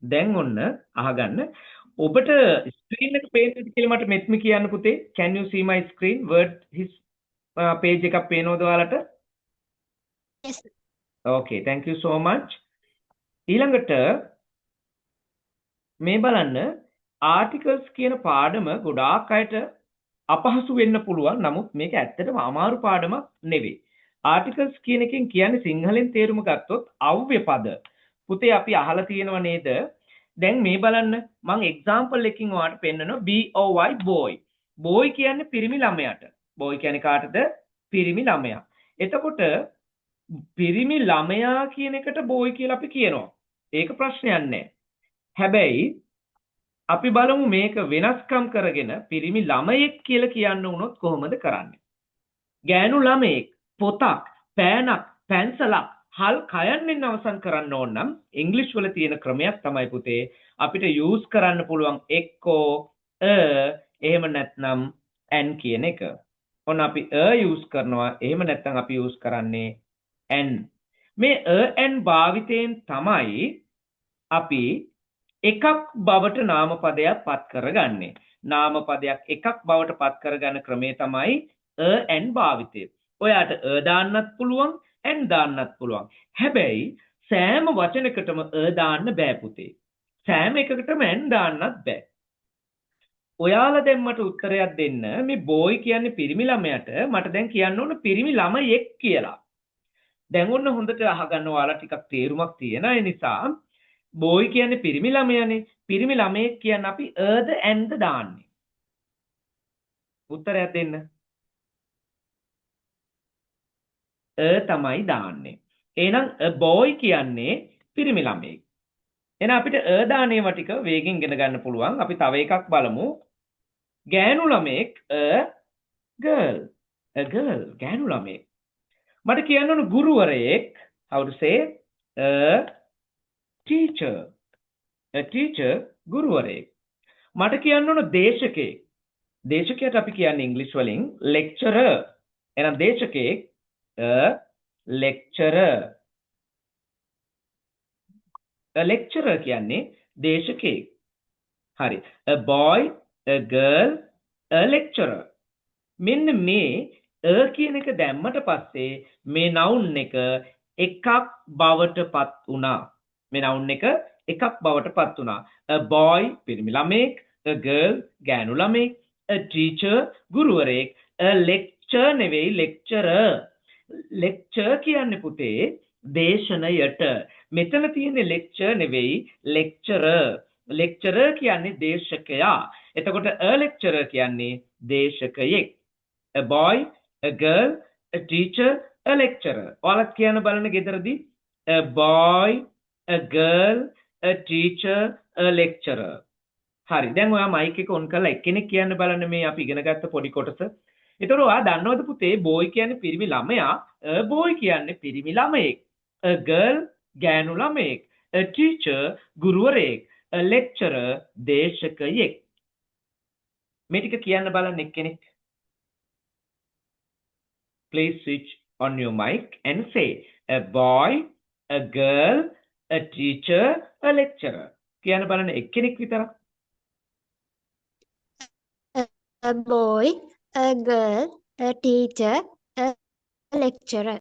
දැන් ඔන්න අහගන්න. ඔබට ස්ක්‍රීන් එක පේනද කියලා මට මෙත්මි කියන්න පුතේ. Can you see my screen? Word his page එකක් පේනවද ඔයාලට? Yes. Okay, thank you so much. ඊළඟට මේ බලන්න ආටිකල්ස් කියන පාඩම ගොඩාක් අයට අපහසු වෙන්න පුළුවන්. නමුත් මේක ඇත්තටම අමාරු පාඩමක් නෙවෙයි. ආටිකල්ස් කියන එකෙන් කියන්නේ සිංහලෙන් තේරුම ගත්තොත් අව්‍ය පද. පුතේ අපි අහලා තියෙනව නේද? දැන් මේ බලන්න මම එක්සැම්පල් එකකින් ඔයාලට පෙන්නනවා BOY boy. boy කියන්නේ පිරිමි ළමයාට. boy කියන්නේ කාටද? පිරිමි ළමයා. එතකොට පිරිමි ළමයා කියන එකට boy කියලා අපි කියනවා. ඒක ප්‍රශ්නයක් නෑ. හැබැයි අපි බලමු මේක වෙනස්කම් කරගෙන පිරිමි ළමයෙක් කියලා කියන්න වුණොත් කොහොමද කරන්නේ? ගෑනු ළමයෙක් පොතක් පෑනක් පැන්සලක් හල් කයන්ෙන් අවසන් කරන්න ඕන නම් ඉංග්‍රීසි වල තියෙන ක්‍රමයක් තමයි පුතේ අපිට යූස් කරන්න පුළුවන් එක්කෝ එහෙම නැත්නම් n කියන එක. ඔන්න අපි යූස් කරනවා. එහෙම නැත්නම් අපි යූස් කරන්නේ n. මේ n භාවිතයෙන් තමයි අපි එකක් බවට නාමපදයක් පත් කරගන්නේ. නාමපදයක් එකක් බවට පත් කරගන්න ක්‍රමය තමයි n භාවිතය. ඔයාට දාන්නත් පුළුවන් n දාන්නත් පුළුවන්. හැබැයි සෑම වචනයකටම දාන්න බෑ පුතේ. සෑම එකකටම n දාන්නත් බෑ. ඔයාලා දැන් මට උත්තරයක් දෙන්න. මේ boy කියන්නේ පිරිමි ළමයට මට දැන් කියන්න ඕන පිරිමි ළමයෙක් කියලා. දැන් ඔන්න හොඳට අහගන්න ඔයාලා ටිකක් තේරුමක් තියෙන නිසා boy කියන්නේ පිරිමි ළමයානේ. පිරිමි ළමයෙක් කියන්නේ අපි ද and දාන්නේ. උත්තරයක් දෙන්න. තමයි දාන්නේ. එහෙනම් boy කියන්නේ පිරිමි ළමයෙක්. එහෙනම් අපිට දාන ඒවා ටික වේගෙන් ඉගෙන ගන්න පුළුවන්. අපි තව එකක් බලමු. ගෑනු ළමයෙක් girl. a girl ගෑනු ළමයෙක්. මට කියන්න ඕන ගුරුවරයෙක්. how to say teacher. a teacher ගුරුවරයෙක්. මට කියන්න ඕන දේශකයෙක්. දේශකයට අපි කියන්නේ ඉංග්‍රීසි වලින් lecturer. එහෙනම් දේශකයෙක් lecturer. a lecturer කියන්නේ දේශකයෙක්. හරි. a boy, a girl, a lecturer. මෙන්න මේ කියන එක දැම්මට පස්සේ මේ noun එක එකක් බවට පත් වුණා. මේ noun එක එකක් බවට පත් වුණා. a boy පිරිමි ළමයෙක්, a girl ගෑනු ළමයෙක්, a teacher ගුරුවරයෙක්, a lecturer නෙවෙයි lecturer. lecture කියන්නේ පුතේ දේශනයට. මෙතන තියෙන්නේ lecture නෙවෙයි lecturer. lecturer කියන්නේ දේශකයා. එතකොට a lecturer කියන්නේ දේශකයෙක්. a boy, a girl, a teacher, a lecturer. ඔයාලත් කියන්න බලන්න ගෙදරදී a boy, a girl, a teacher, a lecturer. හරි. දැන් ඔයා මයික් එක ඔන් කරලා එක්කෙනෙක් කියන්න බලන්න මේ අපි ඉගෙන ගත්ත පොඩි කොටස. ඒතර ඔයා දන්නවද පුතේ boy කියන්නේ පිරිමි ළමයා, a boy කියන්නේ පිරිමි ළමයෙක්, a girl ගෑනු ළමයෙක්, a teacher ගුරුවරයෙක්, a lecturer දේශකයෙක්. මේ ටික කියන්න බලන්න එක්කෙනෙක්. Please switch on your mic and say a boy, a girl, a teacher, a lecturer. කියන්න බලන්න එක්කෙනෙක් විතරක්. A boy, a girl, a teacher, a lecturer.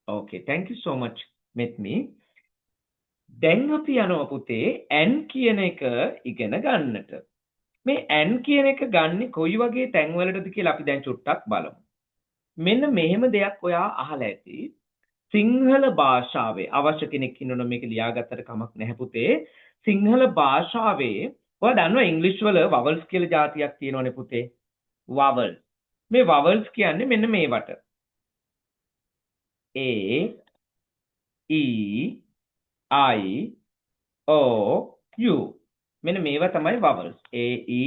Okay, thank you so much, Metmi. දැන් අපි යනවා පුතේ n කියන එක ඉගෙන ගන්නට. මේ n කියන එක ගන්න කොයි වගේ තැන්වලටද කියලා අපි දැන් චුට්ටක් බලමු. මෙන්න මෙහෙම දෙයක් ඔයා අහලා ඇති. සිංහල භාෂාවේ අවශ්‍ය කෙනෙක් ඉන්නොත් මේක ලියාගත්තට කමක් නැහැ පුතේ. සිංහල භාෂාවේ ඔයා දන්නවා ඉංග්‍රීසි වල vowels කියලා જાතියක් තියෙනවනේ පුතේ. vowel. මේ vowels කියන්නේ මෙන්න මේවට. A E I O U. මෙන්න මේවා තමයි vowels. A E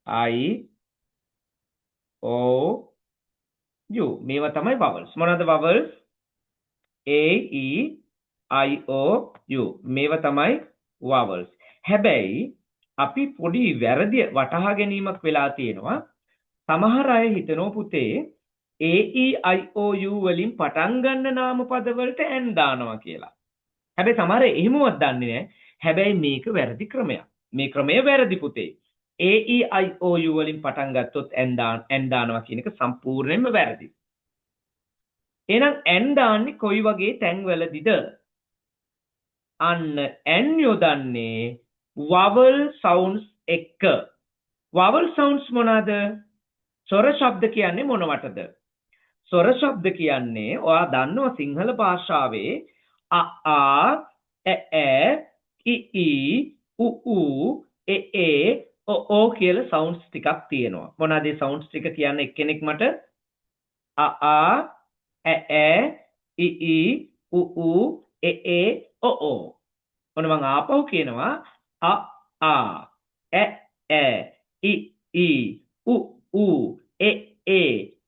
I O U. මේවා තමයි vowels. මොනවාද vowels? A E I O U. මේවා තමයි vowels. හැබැයි අපි පොඩි වැරදි වටහා ගැනීමක් වෙලා තියෙනවා. සමහර අය හිතනවා පුතේ A E I O U වලින් පටන් ගන්න නාම පද වලට n දානවා කියලා. හැබැයි සමහර එහෙමවත් දන්නේ නැහැ. හැබැයි මේක වැරදි ක්‍රමයක්. මේ ක්‍රමය වැරදි පුතේ. A E I O U වලින් පටන් ගත්තොත් n දානවා කියන එක සම්පූර්ණයෙන්ම වැරදි. එහෙනම් n දාන්නේ කොයි වගේ තැන්වලදීද? අන්න n යොදන්නේ vowel sounds එක්ක. vowel sounds මොනවාද? ස්වර ශබ්ද කියන්නේ මොනවටද? ස්වර ශබ්ද කියන්නේ ඔයා දන්නවා සිංහල භාෂාවේ අ ආ ඈ ඉ ඊ උ ඌ ඒ ඕ කියලා සවුන්ඩ්ස් ටිකක් තියෙනවා. මොනවාද ඒ සවුන්ඩ්ස් ටික කියන්නේ එක්කෙනෙක් මට? අ ආ ඈ ඉ ඊ උ ඌ ඒ ඕ. ඔන්න මම ආපහු කියනවා අ ආ ඈ ඉ ඊ උ ඌ ඒ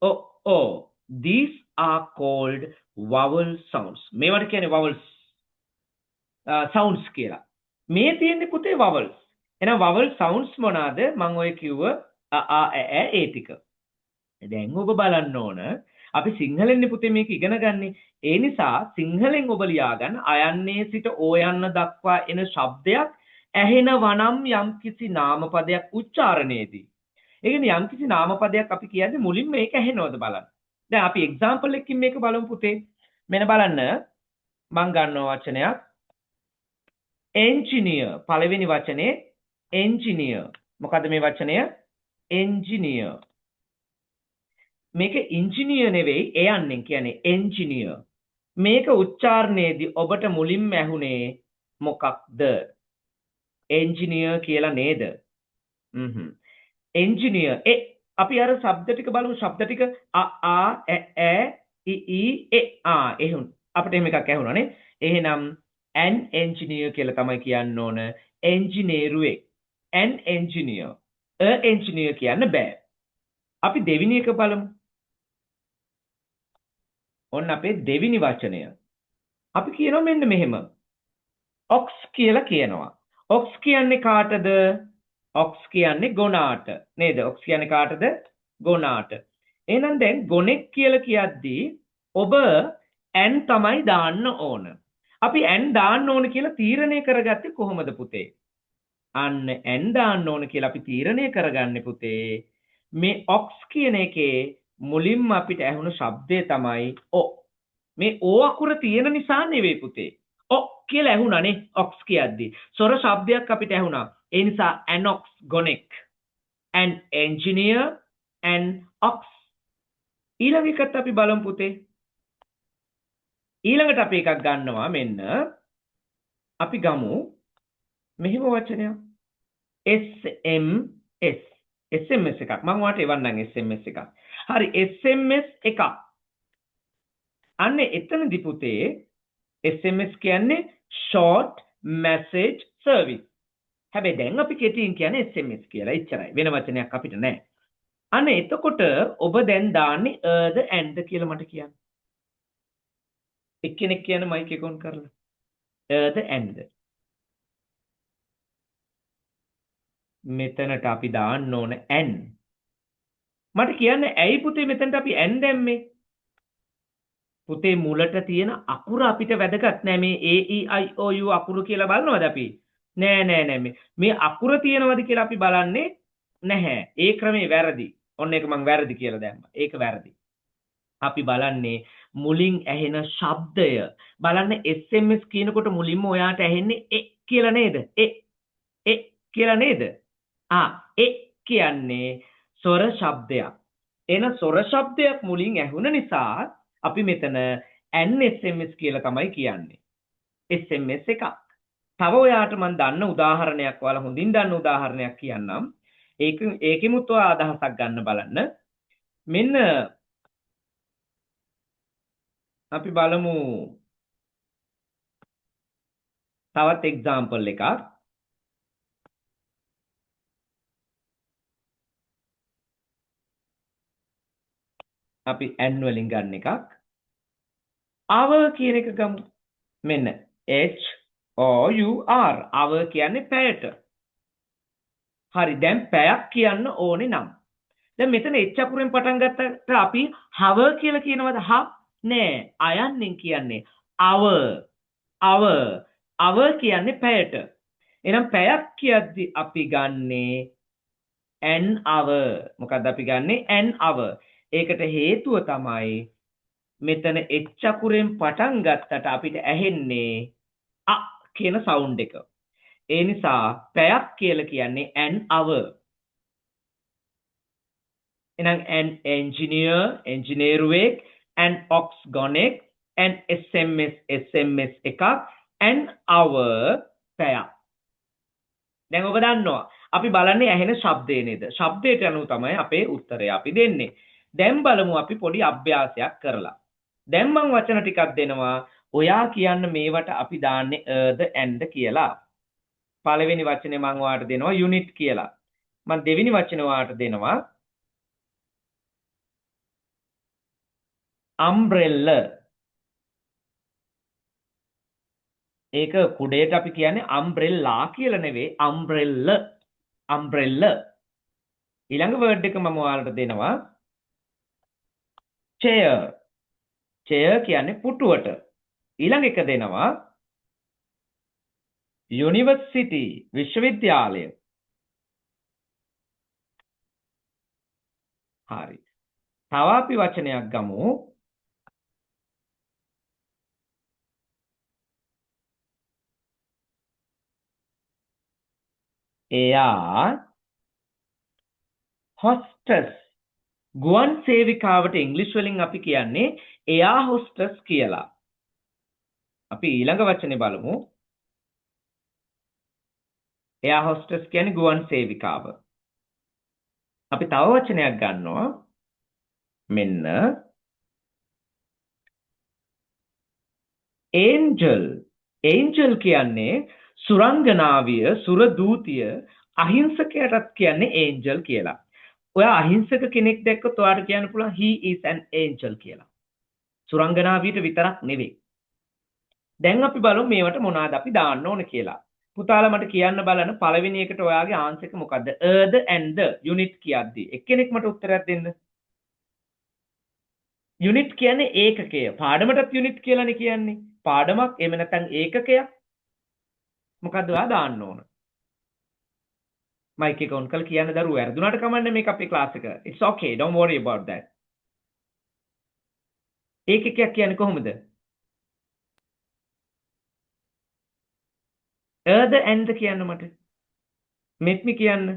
ඕ. These are called vowel sounds. මේවට කියන්නේ vowels sounds කියලා. මේ තියෙන්නේ පුතේ vowels. එහෙනම් vowel sounds මොනවාද? මම ඔය කිව්ව අ ආ ඈ ඒ ටික. දැන් ඔබ බලන්න ඕන අපි සිංහලෙන් පුතේ මේක ඉගෙන ගන්නේ. ඒ නිසා සිංහලෙන් ඔබ ලියාගන්න අයන්නේ සිට ඕයන්න දක්වා එන ශබ්දයක් ඇහෙනවා නම් යම්කිසි නාමපදයක් උච්චාරණයේදී. ඒ කියන්නේ යම්කිසි නාමපදයක් අපි කියන්නේ මුලින්ම ඒක ඇහෙනවද බලන්න. දැන් අපි එක්සැම්පල් එකකින් මේක බලමු පුතේ. මෙන්න බලන්න මම ගන්නවා වචනයක් engineer. පළවෙනි වචනේ engineer. මොකද්ද මේ වචනය? engineer. මේක engineer නෙවෙයි එයන්නෙන් කියන්නේ engineer. මේක උච්චාරණයේදී ඔබට මුලින්ම ඇහුනේ මොකක්ද? engineer කියලා නේද? engineer අපි අර શબ્ද ටික බලමු. શબ્ද ටික අ ආ ඈ ඉ ඊ ඒ ආ එහෙනම් අපිට එහෙම එකක් ඇහුණානේ. එහෙනම් an engineer කියලා තමයි කියන්න ඕන. engineeruවෙක්. an engineer. a engineer කියන්න බෑ. අපි දෙවෙනි එක බලමු. ඔන්න අපේ දෙවෙනි වචනය. අපි කියනවා මෙන්න මෙහෙම. ox කියලා කියනවා. ox කියන්නේ කාටද? ox කියන්නේ ගොනාට නේද? ox කියන්නේ කාටද? ගොනාට. එහෙනම් දැන් ගොනෙක් කියලා කියද්දී ඔබ n තමයි දාන්න ඕන. අපි n දාන්න ඕන කියලා තීරණය කරගත්තේ කොහොමද පුතේ? අන්න n දාන්න ඕන කියලා අපි තීරණය කරගන්නේ පුතේ මේ ox කියන එකේ මුලින්ම අපිට ඇහුණු ශබ්දය තමයි o. මේ o අකුර තියෙන නිසා නෙවෙයි පුතේ. o කියලා ඇහුණානේ ox කියද්දී. ස්වර ශබ්දයක් අපිට ඇහුණා. ඒ නිසා anox ගොනෙක්. an engineer an ox. ඊළඟ එකත් අපි බලමු පුතේ. ඊළඟට අපි එකක් ගන්නවා මෙන්න. අපි ගමු මෙහෙම වචනයක්. SMS. SMS එකක්. මම ඔයාලට එවන්නම් SMS එකක්. හරි SMS එකක්. අන්න එතනදී පුතේ SMS කියන්නේ short message service. හැබැයි දැන් අපි කෙටියෙන් කියන්නේ SMS කියලා. එච්චරයි. වෙන වචනයක් අපිට නැහැ. අන්න එතකොට ඔබ දැන් දාන්නේ ද and කියලා මට කියන්න. එක්කෙනෙක් කියන මයික් එක ඔන් කරලා. ද and. මෙතනට අපි දාන්න ඕන n. මට කියන්න ඇයි පුතේ මෙතනට අපි n දැම්මේ? පුතේ මුලට තියෙන අකුර අපිට වැදගත් නෑ. මේ a e i o u අකුරු කියලා බලනවද අපි? නෑ මේ අකුර තියෙනවද කියලා අපි බලන්නේ නැහැ. ඒ ක්‍රමේ වැරදි. ඔන්න ඒක මං වැරදි කියලා දැම්මා. ඒක වැරදි. අපි බලන්නේ මුලින් ඇහෙන ශබ්දය. බලන්න SMS කියනකොට මුලින්ම ඔයාට ඇහෙන්නේ e කියලා නේද? e කියලා නේද? e කියන්නේ ස්වර ශබ්දයක්. එන ස්වර ශබ්දයක් මුලින් ඇහුන නිසා අපි මෙතන NSMS කියලා තමයි කියන්නේ. SMS එකක්. තව ඔයාට මම දන්න උදාහරණයක් ඔයාලා හොඳින් දන්න උදාහරණයක් කියන්නම්. ඒකෙමුත් ඔයා අදහසක් ගන්න බලන්න. මෙන්න අපි බලමු තවත් එක්සැම්පල් එකක්. අපි n වලින් ගන්න එකක්. hour කියන එක ගමු. මෙන්න h o u r hour කියන්නේ පැයට. හරි දැන් පැයක් කියන්න ඕනේ නම්. දැන් මෙතන h අකුරෙන් පටන් ගත්තට අපි hour කියලා කියනවද? නෑ. අයන්නෙන් කියන්නේ hour. hour කියන්නේ පැයට. එහෙනම් පැයක් කියද්දි අපි ගන්නේ an hour. මොකද්ද අපි ගන්නේ an hour. ඒකට හේතුව තමයි මෙතන එච් අකුරෙන් පටන් ගත්තට අපිට ඇහෙන්නේ අ කියන සවුන්ඩ් එක. ඒ නිසා පැයක් කියලා කියන්නේ an hour. එහෙනම් an engineer engineeruවෙක්, an ox ගොනෙක්, an SMS SMS එකක්, an hour පැයක්. දැන් ඔබ දන්නවා අපි බලන්නේ ඇහෙන ශබ්දේ නේද? ශබ්දයට අනුව තමයි අපේ උත්තරය අපි දෙන්නේ. දැන් බලමු අපි පොඩි අභ්‍යාසයක් කරලා. දැන් මම වචන ටිකක් දෙනවා. ඔයා කියන්න මේවට අපි දාන්නේ ද and කියලා. පළවෙනි වචනේ මම ඔයාලට දෙනවා unit කියලා. මම දෙවෙනි වචනේ ඔයාලට දෙනවා umbrella. ඒක කුඩේට අපි කියන්නේ umbrella කියලා නෙවෙයි umbrella. umbrella. ඊළඟ වර්ඩ් එක මම ඔයාලට දෙනවා chair. chair කියන්නේ පුටුවට. ඊළඟ එක දෙනවා university විශ්වවිද්‍යාලය. හරි. තව අපි වචනයක් ගමු. එයා hostess. ගුවන් සේවිකාවට ඉංග්‍රීසි වලින් අපි කියන්නේ එයා hostess කියලා. අපි ඊළඟ වචනේ බලමු. එයා hostess කියන්නේ ගුවන් සේවිකාව. අපි තව වචනයක් ගන්නවා. මෙන්න angel. angel කියන්නේ සුරංගනාවිය, සුරදූතිය, අහිංසකයටත් කියන්නේ angel කියලා. ඔයා අහිංසක කෙනෙක් දැක්කොත් ඔයාට කියන්න පුළුවන් he is an angel කියලා. සුරංගනාවියට විතරක් නෙවෙයි. දැන් අපි බලමු මේවට මොනවාද අපි දාන්න ඕන කියලා. පුතාලා මට කියන්න බලන්න පළවෙනි එකට ඔයාගේ ආන්සර් එක මොකද්ද? the and the unit කියද්දි. එක්කෙනෙක් මට උත්තරයක් දෙන්න. unit කියන්නේ ඒකකය. පාඩමටත් unit කියලානේ කියන්නේ. පාඩමක් එහෙම නැත්නම් ඒකකයක්. මොකද්ද ඔයා දාන්න ඕන? මයික් එක ඔන් කරලා කියන්න දරුවෝ වැරදුනාට කමන්නේ මේක අපේ ක්ලාස් එක. It's okay. Don't worry about that. ඒකකයක් කියන්නේ කොහොමද? the and the කියන්න මට. මෙත් මි කියන්න.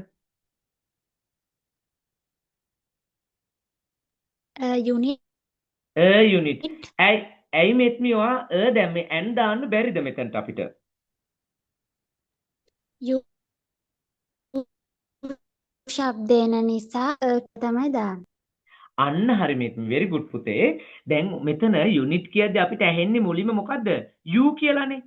unit unit. ඇයි මෙත් මි ඔයා දැම්මේ and දාන්න බැරිද මෙතනට අපිට? ශබ්දේන නිසා තමයි දාන්නේ. අන්න හරි මෙත් මි very good පුතේ. දැන් මෙතන unit කියද්දි අපිට ඇහෙන්නේ මුලින්ම මොකද්ද? u කියලානේ.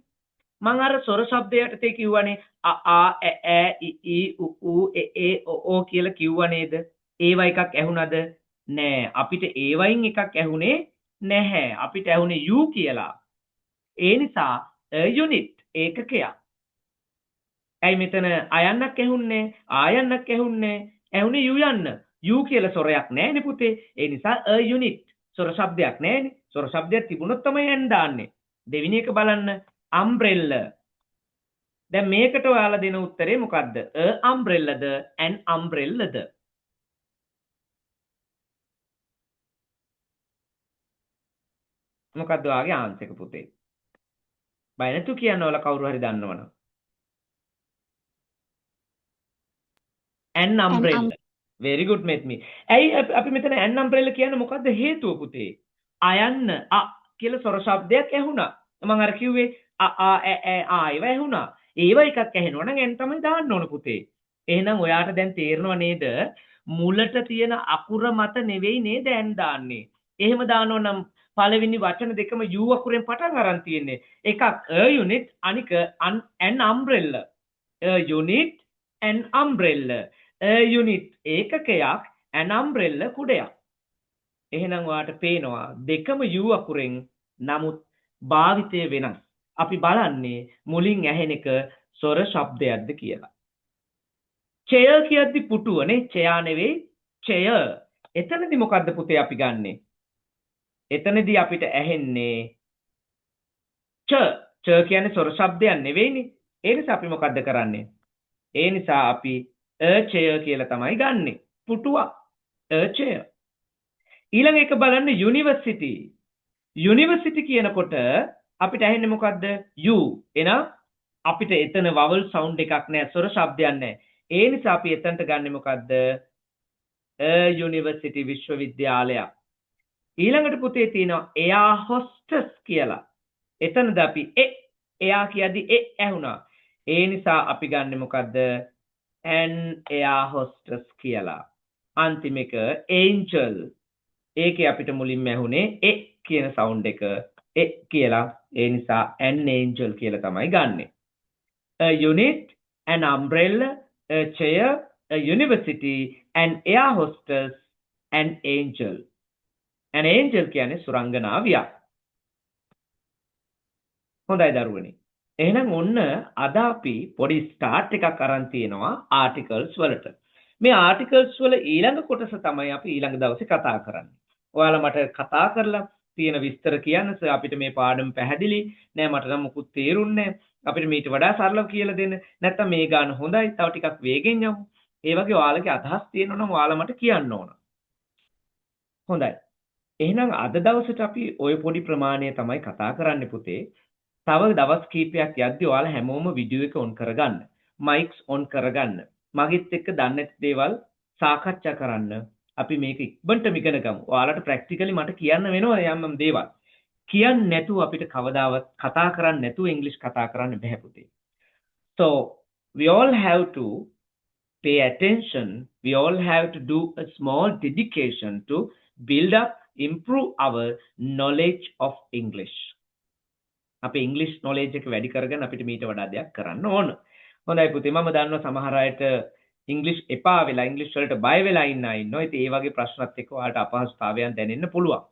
මම අර ස්වර ශබ්දයට තේ කිව්වනේ අ ඈ ඊ ඌ ඒ ඕ කියලා කිව්වා නේද? ඒව එකක් ඇහුණද? නෑ. අපිට ඒවයින් එකක් ඇහුනේ නැහැ. අපිට ඇහුනේ u කියලා. ඒ නිසා unit ඒකකයක්. ඇයි මෙතන අයන්නක් ඇහුන්නේ? ආයන්නක් ඇහුන්නේ? ඇහුනේ u යන්න. u කියලා ස්වරයක් නැහැනේ පුතේ. ඒ නිසා unit ස්වර ශබ්දයක් නැහැනේ. ස්වර ශබ්දයක් තිබුණොත් තමයි n දාන්නේ. දෙවෙනි එක බලන්න umbrella. දැන් මේකට ඔයාලා දෙන උත්තරේ මොකද්ද? umbrella ද an umbrella ද? මොකද්ද ඔයාගේ ආන්සර් එක පුතේ? බය නැතු කියන්න ඔයාලා කවුරු හරි දන්නවනම්. an umbrella. very good met me. ඇයි අපි මෙතන an umbrella කියන්නේ මොකද්ද හේතුව පුතේ? අයන්න අ කියලා ස්වර ශබ්දයක් ඇහුණා. මම අර කිව්වේ ඒව ඇහුණා. ඒව එකක් ඇහෙනවා නම් n තමයි දාන්න ඕන පුතේ. එහෙනම් ඔයාට දැන් තේරෙනව නේද? මුලට තියෙන අකුර මත නෙවෙයි නේද n දාන්නේ. එහෙම දානෝ නම් පළවෙනි වචන දෙකම u අකුරෙන් පටන් අරන් තියෙන්නේ. එකක් unit අනික an umbrella. unit an umbrella. unit ඒකකයක් an umbrella කුඩයක්. එහෙනම් ඔයාට පේනවා දෙකම u අකුරෙන් නමුත් භාවිතය වෙනස්. අපි බලන්නේ මුලින් ඇහෙන එක ස්වර ශබ්දයක්ද කියලා. chair කියද්දි පුටුවනේ chair නෙවෙයි chair. එතනදී මොකද්ද පුතේ අපි ගන්නෙ? එතනදී අපිට ඇහෙන්නේ ච කියන්නේ ස්වර ශබ්දයක් නෙවෙයිනේ. ඒ නිසා අපි මොකද්ද කරන්නේ? ඒ නිසා අපි a chair කියලා තමයි ගන්නෙ. පුටුවක්. a chair. ඊළඟ එක බලන්න යුනිවර්සිටි. යුනිවර්සිටි කියනකොට අපිට ඇහෙන්නේ මොකද්ද? U. එහෙනම් අපිට එතන vowel sound එකක් නැහැ. ස්වර ශබ්දයක් නැහැ. ඒ නිසා අපි එතනට ගන්නෙ මොකද්ද? a university විශ්වවිද්‍යාලයක්. ඊළඟට පුතේ තියෙනවා air hostess කියලා. එතනද අපි එයා කියද්දි ඇහුණා. ඒ නිසා අපි ගන්නෙ මොකද්ද? an air hostess කියලා. අන්තිම එක angel. ඒකේ අපිට මුලින්ම ඇහුනේ කියන sound එක කියලා. ඒ නිසා an angel කියලා තමයි ගන්නෙ. A unit, an umbrella, a chair, a university, an air hostess, an angel. An angel කියන්නේ සුරංගනාවියක්. හොඳයි දරුවනේ. එහෙනම් ඔන්න අද අපි පොඩි ස්ටාර්ට් එකක් අරන් තියෙනවා ආටිකල්ස් වලට. මේ ආටිකල්ස් වල ඊළඟ කොටස තමයි අපි ඊළඟ දවසේ කතා කරන්නේ. ඔයාලා මට කතා කරලා තියෙන විස්තර කියන්න අපිට මේ පාඩම පැහැදිලි නෑ මට නම් මුකුත් තේරුන්නේ අපිට මීට වඩා සරලව කියලා දෙන්න. නැත්තම් මේ ගාන හොඳයි. තව ටිකක් වේගෙන් යමු. ඒ වගේ ඔයාලගේ අදහස් තියෙනවා නම් ඔයාලා මට කියන්න ඕන. හොඳයි. එහෙනම් අද දවසට අපි ওই පොඩි ප්‍රමාණය තමයි කතා කරන්න පුතේ. තව දවස් කීපයක් යද්දි ඔයාලා හැමෝම වීඩියෝ එක ඔන් කරගන්න. මයික්ස් ඔන් කරගන්න. මගෙත් එක්ක දන්නේ නැති දේවල් සාකච්ඡා කරන්න. අපි මේක ඉක්මනටම ඉගෙන ගමු. ඔයාලට ප්‍රැක්ටිකලි මට කියන්න වෙනවා යම් දේවල්. කියන්නේ නැතුව අපිට කවදාවත් කතා කරන්න නැතුව ඉංග්‍රීසි කතා කරන්න බෑ පුතේ. So we all have to pay attention. We all have to do a small dedication to build up, improve our knowledge of English. අපේ ඉංග්‍රීසි knowledge එක වැඩි කරගෙන අපිට මීට වඩා දෙයක් කරන්න ඕන. හොඳයි පුතේ මම දන්නවා සමහර අයට ඉංග්‍රීසි එපා වෙලා ඉංග්‍රීසි වලට බය වෙලා ඉන්න අය ඉන්නවා. ඉතින් ඒ වගේ ප්‍රශ්නත් එක්ක ඔයාලට අපහසුතාවයන් දැනෙන්න පුළුවන්.